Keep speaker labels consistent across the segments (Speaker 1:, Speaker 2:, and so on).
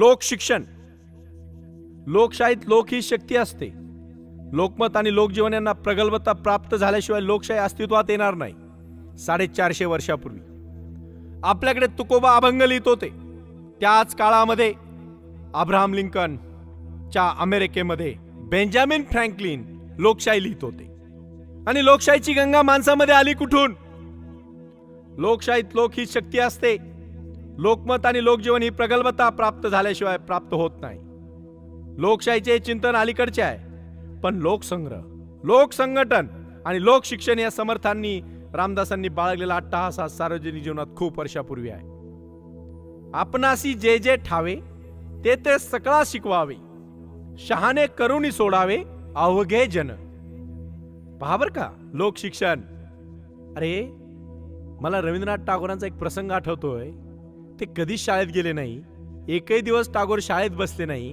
Speaker 1: लोक शिक्षण. लोकशाहीत लोक ही शक्ती असते. लोकमत आणि लोकजीवन यांना प्रगल्भता प्राप्त झाल्याशिवाय लोकशाही अस्तित्वात येणार नाही. 450 वर्षापूर्वी आपल्याकडे तुकोबा अभंग लिहित होते. त्याच काळामध्ये अब्राहम लिंकन च्या अमेरिकेमध्ये बेंजामिन फ्रँकलिन लोकशाही लिहित होते. आणि लोकशाहीची गंगा माणसामध्ये आली कुठून? लोकशाहीत लोक ही शक्ती असते. लोकमत आणि लोकजीवन ही प्रगल्भता प्राप्त झाल्याशिवाय प्राप्त होत नाही. लोकशाहीचे चिंतन अलीकडचे आहे, पण लोकसंग्रह, लोकसंघटन आणि लोकशिक्षण या समर्थांनी रामदासांनी बाळगलेला अट्टहास हा सार्वजनिक जीवनात खूप वर्षापूर्वी आहे. आपणासी जे जे ठावे ते ते सकळा शिकवावे, शहाणे करुणी सोडावे अवघे जन. पहा बर का लोकशिक्षण. अरे मला रवींद्रनाथ टागोरांचा एक प्रसंग आठवतोय. ते कधीच शाळेत गेले नाही, एकही दिवस टागोर शाळेत बसले नाही,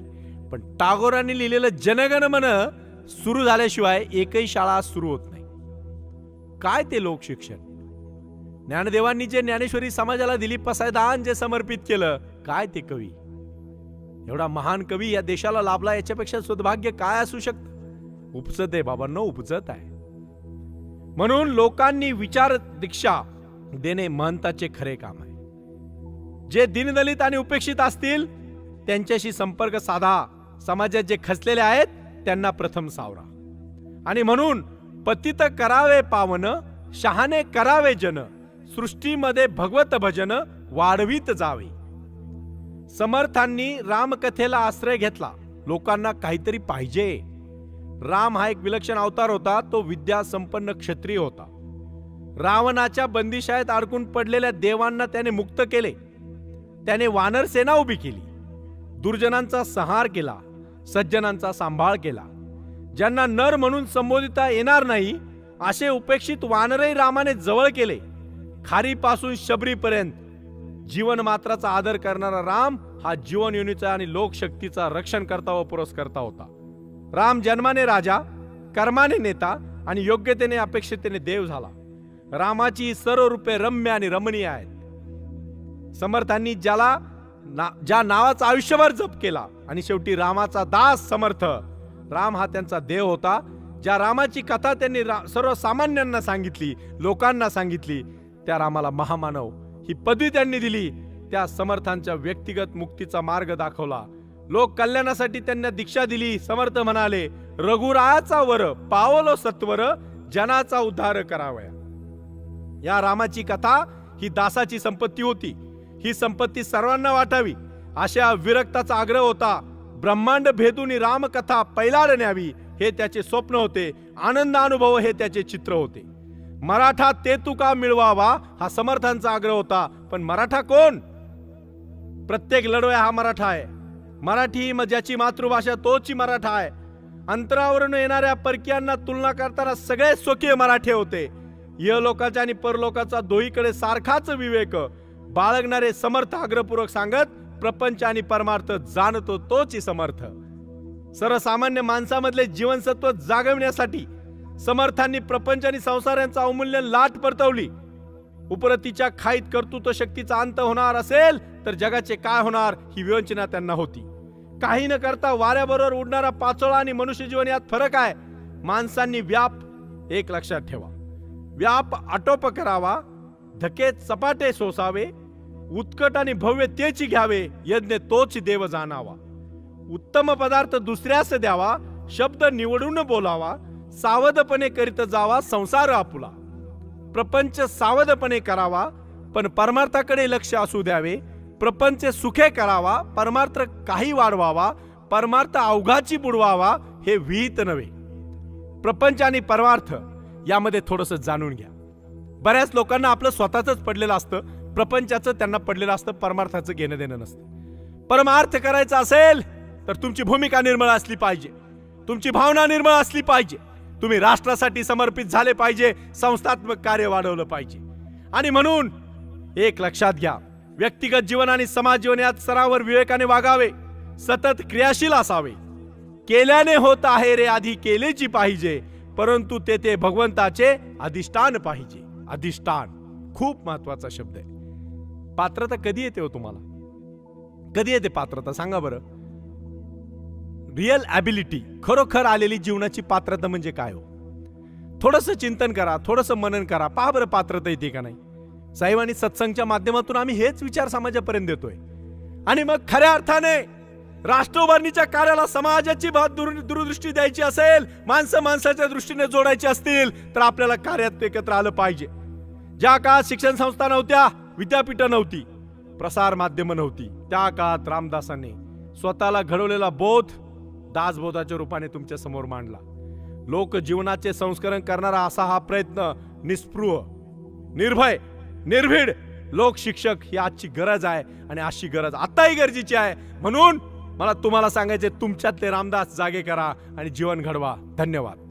Speaker 1: पण टागोरांनी लिहिलेलं जनगण मन सुरू झाल्याशिवाय एकही शाळा सुरू होत नाही. काय ते लोकशिक्षण. ज्ञानदेवांनी जे ज्ञानेश्वरी समाजाला दिली, पसायदान जे समर्पित केलं, काय ते कवी. एवढा महान कवी या देशाला लाभला, याच्यापेक्षा सौभाग्य काय असू शकतं? उपजत आहे बाबांनो, उपजत आहे. म्हणून लोकांनी विचार दीक्षा देणे महंताचे खरे काम आहे. जे दीनदलित आणि उपेक्षित असतील त्यांच्याशी संपर्क साधा. समाजात जे खचलेले आहेत त्यांना प्रथम सावरा. आणि म्हणून पतित करावे पावन, शहाणे करावे जन, सृष्टीमध्ये भगवत भजन वाढवीत जावे. समर्थांनी रामकथेला आश्रय घेतला. लोकांना काहीतरी पाहिजे. राम हा एक विलक्षण अवतार होता. तो विद्या संपन्न क्षत्रिय होता. रावणाच्या बंदिशाळेत अडकून पडलेल्या देवांना त्याने मुक्त केले. त्याने वानर सेना उभी केली. दुर्जनांचा संहार केला, सज्जनांचा सांभाळ केला. ज्यांना नर म्हणून संबोधिता येणार नाही असे उपेक्षित वानरही रामाने जवळ केले. खारीपासून शबरीपर्यंत जीवन मात्राचा आदर करणारा राम हा जीवन योनीचा आणि लोकशक्तीचा रक्षण करता व पुरस्कर्ता होता. राम जन्माने राजा, कर्माने नेता आणि योग्यतेने अपेक्षितेने देव झाला. रामाची सर्व रूपे रम्य आणि रमणीय आहेत. समर्थांनी ज्या नावाचा आयुष्यभर जप केला आणि शेवटी रामाचा दास समर्थ. राम हा त्यांचा देव होता. ज्या रामाची कथा त्यांनी सर्वसामान्यांना सांगितली, लोकांना सांगितली, त्या रामाला महामानव ही पदवी त्यांनी दिली. त्या समर्थांच्या व्यक्तिगत मुक्तीचा मार्ग दाखवला. लोक कल्याणासाठी त्यांना दीक्षा दिली. समर्थ म्हणाले, रघुरायाचा वर पावलो सत्वर, जनाचा उद्धार करावया. या रामाची कथा ही दासाची संपत्ती होती. ही संपत्ती सर्वांना वाटावी अशा विरक्ताचा आग्रह होता. ब्रह्मांड भेदून रामकथा पैलाड न्यावी हे त्याचे स्वप्न होते. आनंद अनुभव हे त्याचे चित्र होते. मराठा ते तुका मिळवावा हा समर्थांचा आग्रह होता. पण मराठा कोण? प्रत्येक लढवया हा मराठा आहे. मराठी ज्याची मातृभाषा तोची मराठा आहे. अंतरावरून येणाऱ्या परकीयांना तुलना करताना सगळे स्वकीय मराठे होते. इहलोकाचा आणि परलोकाचा दोहीकडे सारखाच विवेक बाळगणारे समर्थ आग्रहपूर्वक सांगत, प्रपंच आणि परमार्थ जाणतो तोची समर्थ. सर्वसामान्य माणसामधले जीवनसत्व जागविण्यासाठी समर्थांनी प्रपंच आणि संसार यांचा अवमूल्य लाट परतवली. उपरतीच्या खाईत कर्तृत्व शक्तीचा अंत होणार असेल तर जगाचे काय होणार ही विवंचना त्यांना होती. काही न करता वाऱ्याबरोबर उडणारा पाचोळा आणि मनुष्य जीवन यात फरक आहे. माणसांनी व्याप एक लक्षात ठेवा, व्याप आटोप करावा, धके चपाटे सोसावे, उत्कट आणि भव्य तेची घ्यावे, यज्ञ तोच देव जाणावा. उत्तम पदार्थ दुसऱ्यास द्यावा, शब्द निवडून बोलावा, सावधपणे करीत जावा संसार आपुला. प्रपंच सावधपणे करावा पण परमार्थाकडे लक्ष असू द्यावे. प्रपंच सुखे करावा, परमार्थ काही वाढवावा, परमार्थ अवघाची बुडवावा हे विहित नव्हे. प्रपंच आणि परमार्थ यामध्ये थोडंसं जाणून घ्या. बऱ्याच लोकांना आपलं स्वतःच पडलेलं असतं, प्रपंचाचं त्यांना पडलेलं असतं, परमार्थाचं घेणं देणं नसतं. परमार्थ करायचा असेल तर तुमची भूमिका निर्मळ असली पाहिजे, तुमची भावना निर्मळ असली पाहिजे, तुम्ही राष्ट्रासाठी समर्पित झाले पाहिजे, संस्थात्मक कार्य वाढवलं पाहिजे. आणि म्हणून एक लक्षात घ्या, व्यक्तिगत जीवन आणि समाज जीवन यात स्तरावर विवेकाने वागावे, सतत क्रियाशील असावे. केल्याने होत आहे रे आधी केलेची पाहिजे, परंतु ते भगवंताचे अधिष्ठान पाहिजे. अधिष्ठान खूप महत्वाचा शब्द आहे. पात्रता कधी येते हो तुम्हाला? कधी येते पात्रता सांगा बरं. रिअल ॲबिलिटी, खरोखर आलेली जीवनाची पात्रता म्हणजे काय हो? थोडंसं चिंतन करा, थोडंसं मनन करा, पहा बरं पात्रता येते का नाही. साहेब आणि सत्संगच्या माध्यमातून आम्ही हेच विचार समाजापर्यंत देतोय. आणि मग खऱ्या अर्थाने राष्ट्र उभारणीच्या कार्याला समाजाची दूरदृष्टी द्यायची असेल, माणसं माणसाच्या दृष्टीने जोडायची असतील, तर आपल्याला कार्यात एकत्र आलं पाहिजे. ज्या काळात शिक्षण संस्था नव्हत्या, विद्यापीठं नव्हती, प्रसार माध्यमं नव्हती, त्या काळात रामदासांनी स्वतःला घडवलेला बोध दासबोधाच्या रूपाने तुमच्या समोर मांडला. लोक जीवनाचे संस्करण करणारा असा हा प्रयत्न निस्पृह, निर्भय, निर्भीड लोक शिक्षक ही आजची गरज आहे आणि अशी गरज आताही गरजेची आहे. म्हणून मला तुम्हाला सांगायचे, तुमच्यातले रामदास जागे करा आणि जीवन घडवा. धन्यवाद.